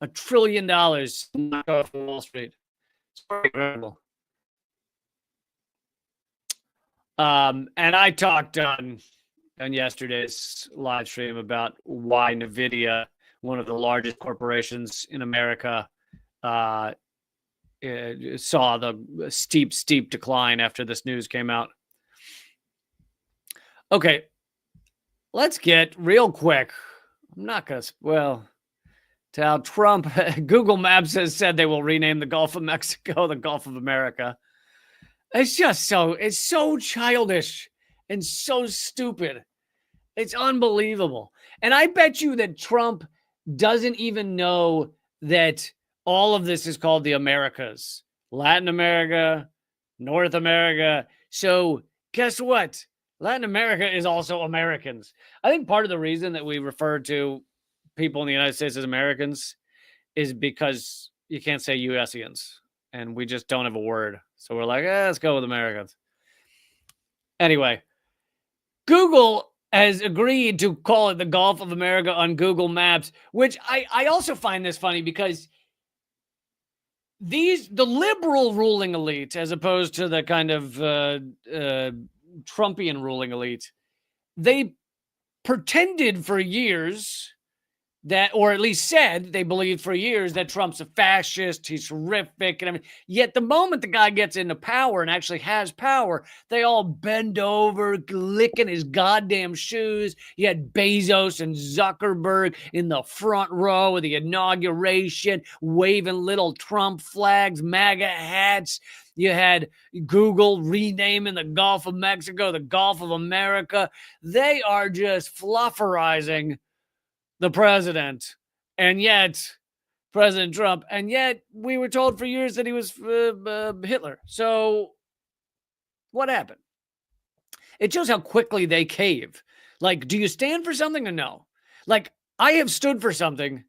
[SPEAKER 1] $1 trillion knocked off Wall Street. It's incredible. And I talked on yesterday's live stream about why NVIDIA, one of the largest corporations in America, saw the steep decline after this news came out. Okay, let's get real quick. I'm not going to, to how Trump, Google Maps has said they will rename the Gulf of Mexico the Gulf of America. It's just it's so childish and so stupid. It's unbelievable. And I bet you that Trump doesn't even know that all of this is called the Americas. Latin America, North America. So guess what? Latin America is also Americans. I think part of the reason that we refer to people in the United States as Americans is because you can't say USians. And we just don't have a word. So we're like, let's go with Americans. Anyway, Google has agreed to call it the Gulf of America on Google Maps, which I also find this funny because the liberal ruling elite, as opposed to the kind of Trumpian ruling elite, they pretended for years that, or at least said they believed for years that Trump's a fascist, he's horrific, and everything. Yet the moment the guy gets into power and actually has power, they all bend over, licking his goddamn shoes. You had Bezos and Zuckerberg in the front row of the inauguration, waving little Trump flags, MAGA hats. You had Google renaming the Gulf of Mexico the Gulf of America. They are just flufferizing the president, and yet President Trump, and yet we were told for years that he was Hitler. So what happened? It shows how quickly they cave. Like, do you stand for something or no? Like, I have stood for something,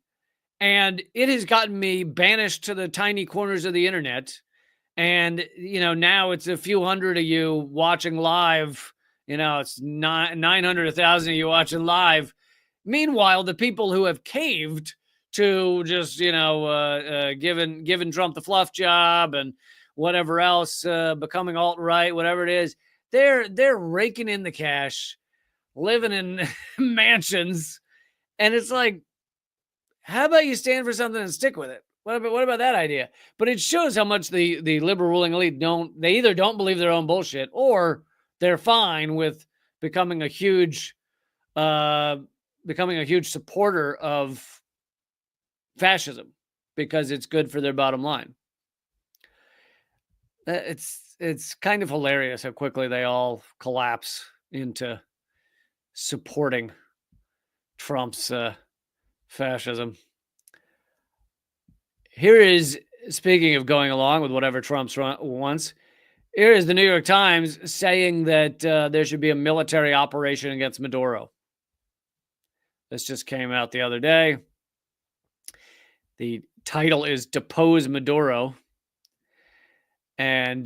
[SPEAKER 1] and it has gotten me banished to the tiny corners of the internet. And, now it's a few hundred of you watching live. It's 900, 1,000 of you watching live. Meanwhile, the people who have caved to just, giving Trump the fluff job and whatever else, becoming alt-right, whatever it is, they're raking in the cash, living in mansions. And it's like, how about you stand for something and stick with it? What about that idea? But it shows how much the liberal ruling elite they either don't believe their own bullshit, or they're fine with becoming a huge supporter of fascism because it's good for their bottom line. It's kind of hilarious how quickly they all collapse into supporting Trump's fascism. Here is, speaking of going along with whatever Trump wants, here is the New York Times saying that there should be a military operation against Maduro. This just came out the other day. The title is Depose Maduro. And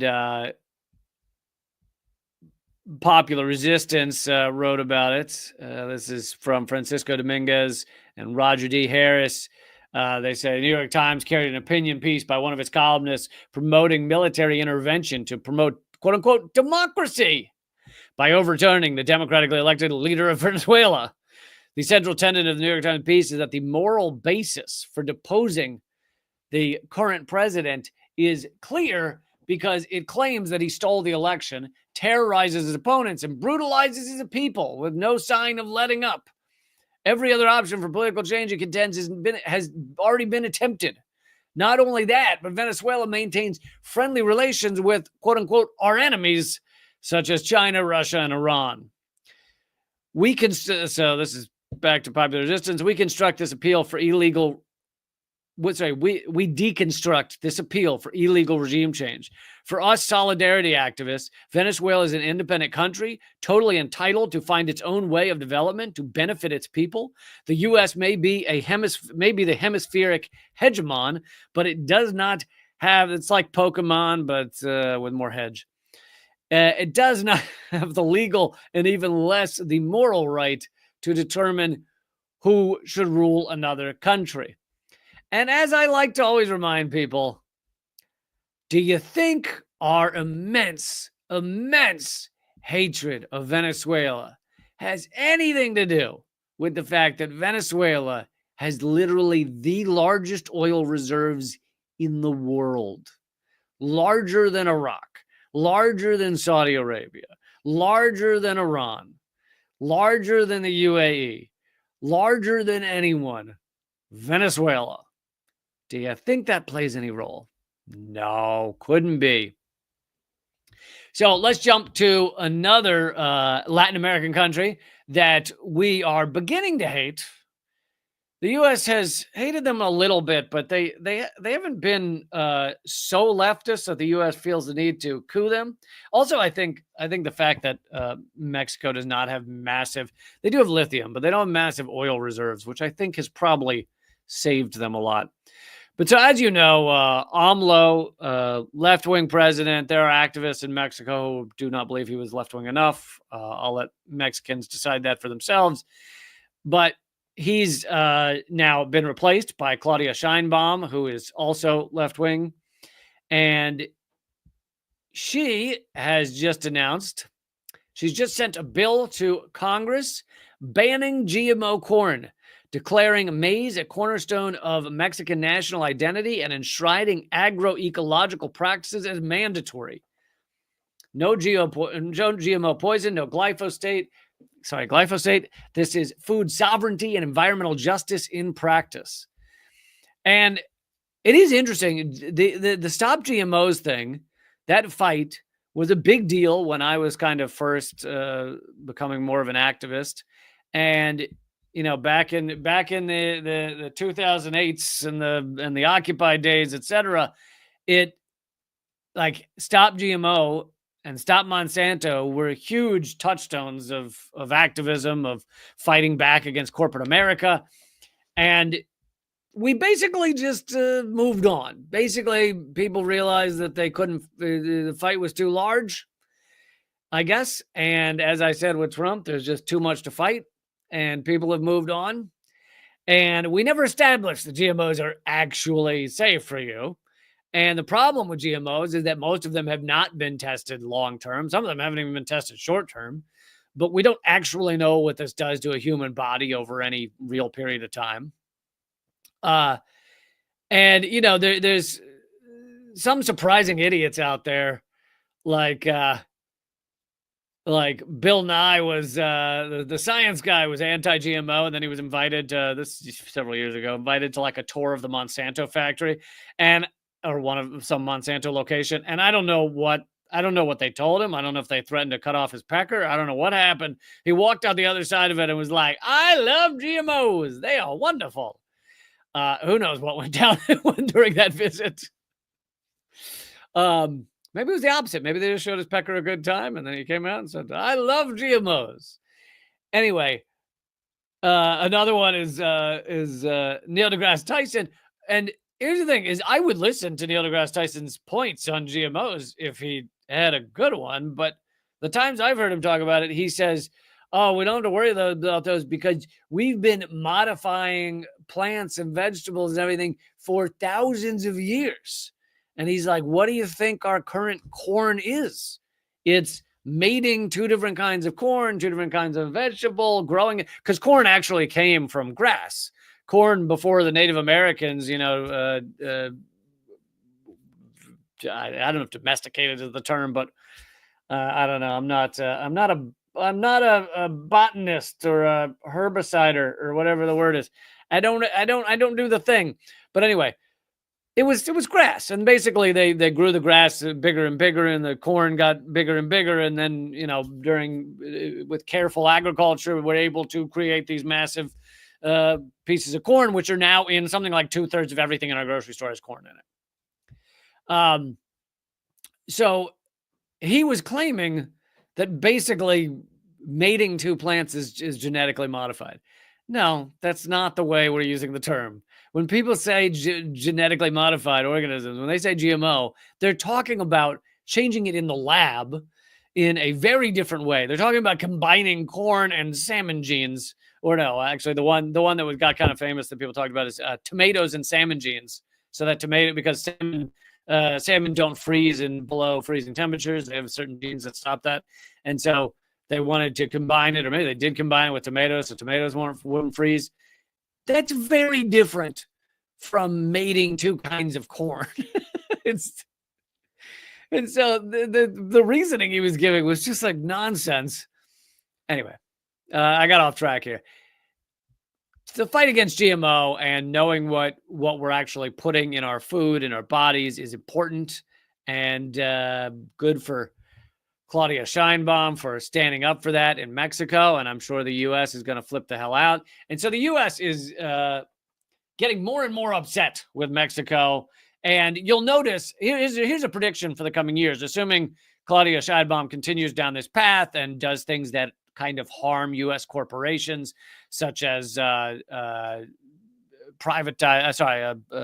[SPEAKER 1] Popular Resistance wrote about it. This is from Francisco Dominguez and Roger D. Harris. They say the New York Times carried an opinion piece by one of its columnists promoting military intervention to promote, quote unquote, democracy by overturning the democratically elected leader of Venezuela. The central tenet of the New York Times piece is that the moral basis for deposing the current president is clear, because it claims that he stole the election, terrorizes his opponents, and brutalizes his people with no sign of letting up. Every other option for political change, he contends, has already been attempted. Not only that, but Venezuela maintains friendly relations with, quote unquote, our enemies, such as China, Russia, and Iran. So this is back to popular resistance. We construct this appeal for illegal. We deconstruct this appeal for illegal regime change. For us solidarity activists, Venezuela is an independent country, totally entitled to find its own way of development to benefit its people. The U.S. may be the hemispheric hegemon, but it does not have. It's like Pokemon, but with more hedge. It does not have the legal and even less the moral right to determine who should rule another country. And as I like to always remind people, do you think our immense hatred of Venezuela has anything to do with the fact that Venezuela has literally the largest oil reserves in the world? Larger than Iraq, larger than Saudi Arabia, larger than Iran, larger than the UAE, larger than anyone. Venezuela. Do you think that plays any role? No, couldn't be. So let's jump to another Latin American country that we are beginning to hate. The U.S. has hated them a little bit, but they haven't been so leftist that the U.S. feels the need to coup them. Also, I think the fact that Mexico does not have massive, they do have lithium, but they don't have massive oil reserves, which I think has probably saved them a lot. But so as you know, AMLO, left-wing president, there are activists in Mexico who do not believe he was left-wing enough. I'll let Mexicans decide that for themselves. But he's now been replaced by Claudia Sheinbaum, who is also left-wing. And she has just announced, she's just sent a bill to Congress banning GMO corn, declaring maize a cornerstone of Mexican national identity and enshrining agroecological practices as mandatory. No GMO poison, no glyphosate. This is food sovereignty and environmental justice in practice. And it is interesting. The Stop GMOs thing, that fight was a big deal when I was kind of first becoming more of an activist. And you know, back in the 2008s and the Occupy days, etc., it like Stop GMO and Stop Monsanto were huge touchstones of activism, of fighting back against corporate America. And we basically just moved on. Basically, people realized that they couldn't, the fight was too large, I guess. And as I said with Trump, there's just too much to fight. And people have moved on. And we never established that GMOs are actually safe for you. And the problem with GMOs is that most of them have not been tested long-term. Some of them haven't even been tested short-term. But we don't actually know what this does to a human body over any real period of time. And, you know, there's some surprising idiots out there like Bill Nye was the science guy was anti-GMO, and then he was invited to this several years ago, invited to like a tour of the Monsanto factory or one of some Monsanto location. And I don't know what they told him. I don't know if they threatened to cut off his pecker. I don't know what happened. He walked out the other side of it and was like, I love GMOs. They are wonderful. Who knows what went down during that visit. Maybe it was the opposite. Maybe they just showed his pecker a good time, and then he came out and said, I love GMOs. Anyway, another one is Neil deGrasse Tyson. And here's the thing is I would listen to Neil deGrasse Tyson's points on GMOs if he had a good one. But the times I've heard him talk about it, he says, oh, we don't have to worry about those because we've been modifying plants and vegetables and everything for thousands of years. And he's like, what do you think our current corn is? It's mating two different kinds of corn, two different kinds of vegetable, growing it. Because corn actually came from grass. Corn before the Native Americans, I don't know if domesticated is the term, but I don't know. I'm not a botanist or a herbicider or whatever the word is. I don't do the thing. But anyway, it was grass, and basically they grew the grass bigger and bigger, and the corn got bigger and bigger, and then with careful agriculture, we're able to create these massive pieces of corn, which are now in something like 2/3 of everything in our grocery store has corn in it. So he was claiming that basically mating two plants is genetically modified. No, that's not the way we're using the term. When people say genetically modified organisms, when they say GMO, they're talking about changing it in the lab in a very different way. They're talking about combining corn and salmon genes. Or no, actually, the one that got kind of famous that people talked about is tomatoes and salmon genes. So that because salmon don't freeze in below freezing temperatures. They have certain genes that stop that. And so they wanted to combine it, or maybe they did combine it with tomatoes, so tomatoes wouldn't freeze. That's very different from mating two kinds of corn. And so the reasoning he was giving was just like nonsense. Anyway, I got off track here. The fight against GMO and knowing what we're actually putting in our food, in our bodies, is important and good for Claudia Sheinbaum for standing up for that in Mexico. And I'm sure the U.S. is going to flip the hell out. And so the U.S. is getting more and more upset with Mexico. And you'll notice, here's a prediction for the coming years, assuming Claudia Sheinbaum continues down this path and does things that kind of harm U.S. corporations, such as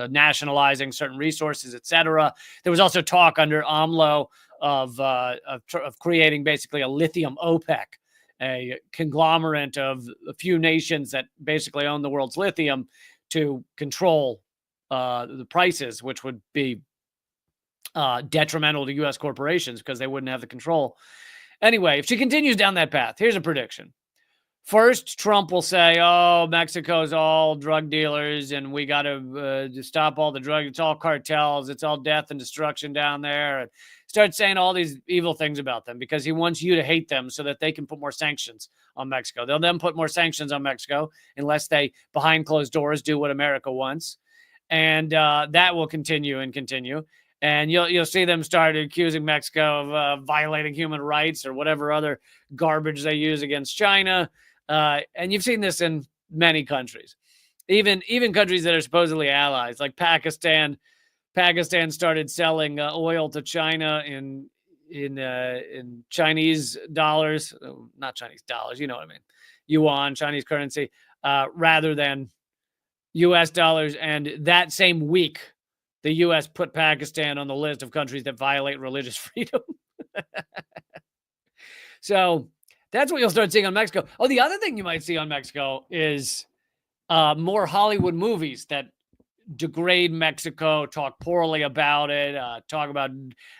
[SPEAKER 1] nationalizing certain resources, etc. There was also talk under AMLO of creating basically a lithium OPEC, a conglomerate of a few nations that basically own the world's lithium to control the prices, which would be detrimental to U.S. corporations because they wouldn't have the control. Anyway, if she continues down that path, here's a prediction. First, Trump will say, oh, Mexico's all drug dealers and we got to stop all the drugs. It's all cartels. It's all death and destruction down there. And start saying all these evil things about them because he wants you to hate them so that they can put more sanctions on Mexico. They'll then put more sanctions on Mexico unless they, behind closed doors, do what America wants. And that will continue and continue. And you'll see them start accusing Mexico of violating human rights or whatever other garbage they use against China. And you've seen this in many countries, even countries that are supposedly allies, like Pakistan. Pakistan started selling oil to China in Chinese dollars, not Chinese dollars, you know what I mean, yuan, Chinese currency, rather than U.S. dollars. And that same week, the U.S. put Pakistan on the list of countries that violate religious freedom. So that's what you'll start seeing on Mexico. Oh, the other thing you might see on Mexico is more Hollywood movies that degrade Mexico, talk poorly about it, talk about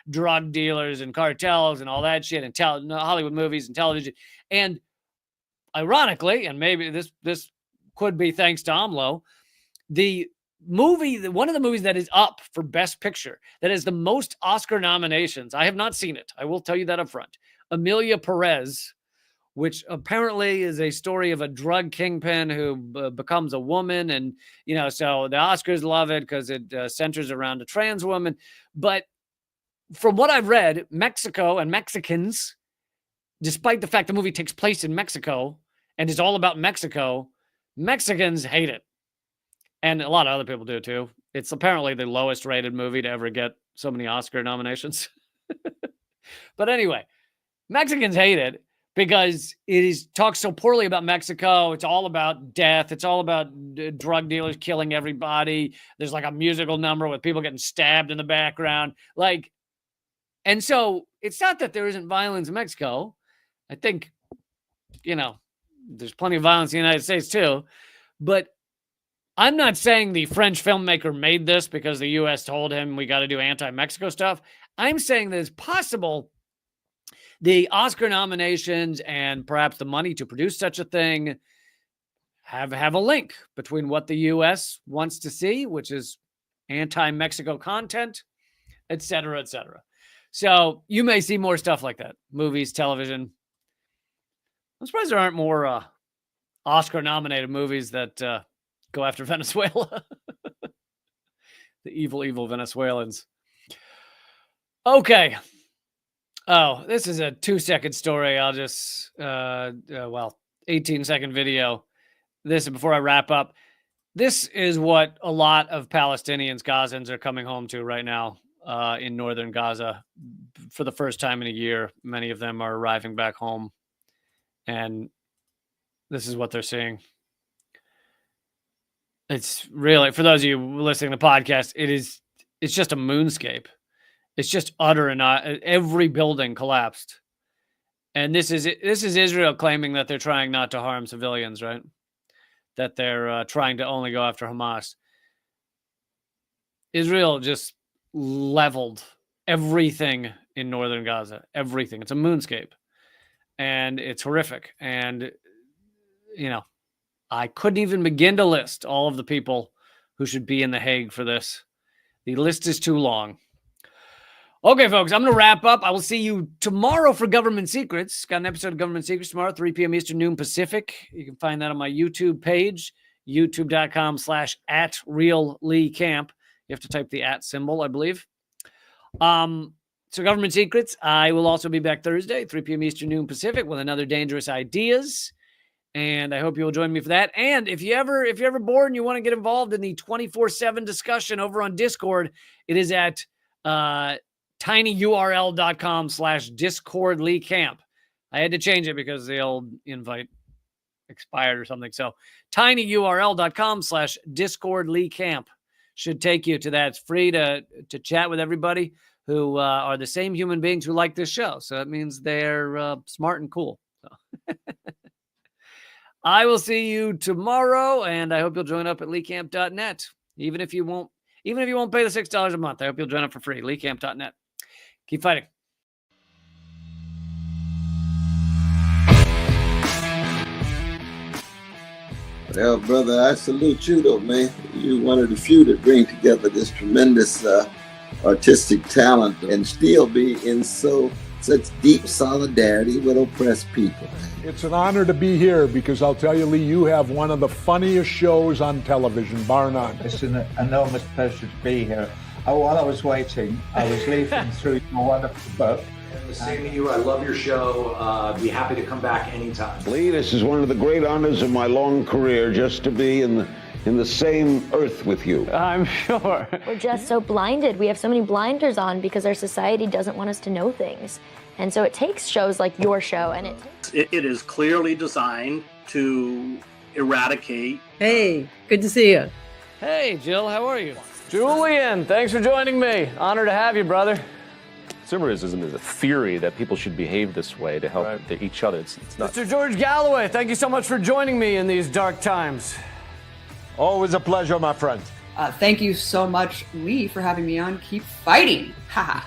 [SPEAKER 1] drug dealers and cartels and all that shit, and Hollywood movies and television. And ironically, and maybe this could be thanks to AMLO, one of the movies that is up for Best Picture, that has the most Oscar nominations. I have not seen it. I will tell you that up front. Emilia Perez, which apparently is a story of a drug kingpin who becomes a woman. And, so the Oscars love it because it centers around a trans woman. But from what I've read, Mexico and Mexicans, despite the fact the movie takes place in Mexico and is all about Mexico, Mexicans hate it. And a lot of other people do too. It's apparently the lowest rated movie to ever get so many Oscar nominations. But anyway, Mexicans hate it because talks so poorly about Mexico. It's all about death. It's all about drug dealers killing everybody. There's like a musical number with people getting stabbed in the background. And so it's not that there isn't violence in Mexico. I think, there's plenty of violence in the United States too. But I'm not saying the French filmmaker made this because the U.S. told him we got to do anti-Mexico stuff. I'm saying that it's possible the Oscar nominations and perhaps the money to produce such a thing have a link between what the U.S. wants to see, which is anti-Mexico content, et cetera, et cetera. So you may see more stuff like that. Movies, television. I'm surprised there aren't more Oscar-nominated movies that go after Venezuela. The evil, evil Venezuelans. Okay. Oh, this is a 2-second story. I'll just, 18-second video. This is before I wrap up. This is what a lot of Palestinians, Gazans are coming home to right now in northern Gaza for the first time in a year. Many of them are arriving back home. And this is what they're seeing. It's really, for those of you listening to the podcast, it's just a moonscape. It's just utter and every building collapsed. And this is Israel claiming that they're trying not to harm civilians, right? That they're trying to only go after Hamas. Israel just leveled everything in northern Gaza. Everything. It's a moonscape. And it's horrific. And, I couldn't even begin to list all of the people who should be in The Hague for this. The list is too long. Okay, folks, I'm going to wrap up. I will see you tomorrow for Government Secrets. Got an episode of Government Secrets tomorrow, 3 p.m. Eastern, noon Pacific. You can find that on my YouTube page, youtube.com/@RealLeeCamp. You have to type the @ symbol, I believe. So Government Secrets, I will also be back Thursday, 3 p.m. Eastern, noon Pacific, with another Dangerous Ideas. And I hope you'll join me for that. And if you're ever bored and you want to get involved in the 24/7 discussion over on Discord, it is at tinyurl.com/DiscordLeeCamp. I had to change it because the old invite expired or something. So tinyurl.com/DiscordLeeCamp should take you to that. It's free to chat with everybody who are the same human beings who like this show. So that means they're smart and cool. So. I will see you tomorrow, and I hope you'll join up at leecamp.net. Even if you won't pay the $6 a month, I hope you'll join up for free. leecamp.net. Keep fighting.
[SPEAKER 4] Well, brother, I salute you, though, man. You're one of the few that bring together this tremendous artistic talent and still be in such deep solidarity with oppressed people.
[SPEAKER 5] It's an honor to be here because I'll tell you, Lee, you have one of the funniest shows on television, bar none.
[SPEAKER 6] It's an enormous pleasure to be here. While I was waiting, I was leafing through your wonderful book.
[SPEAKER 7] The same to you. I love your show. Be happy to come back anytime.
[SPEAKER 8] Lee, this is one of the great honors of my long career, just to be in the same earth with you.
[SPEAKER 1] I'm sure.
[SPEAKER 9] We're just so blinded. We have so many blinders on because our society doesn't want us to know things. And so it takes shows like your show, and
[SPEAKER 10] it is clearly designed to eradicate.
[SPEAKER 11] Hey, good to see you.
[SPEAKER 1] Hey, Jill, how are you? Julian, thanks for joining me. Honor to have you, brother.
[SPEAKER 12] Consumerism is a theory that people should behave this way to help each other. It's not.
[SPEAKER 1] Mr. George Galloway, thank you so much for joining me in these dark times.
[SPEAKER 5] Always a pleasure, my friend.
[SPEAKER 11] Thank you so much, Lee, for having me on. Keep fighting. Ha.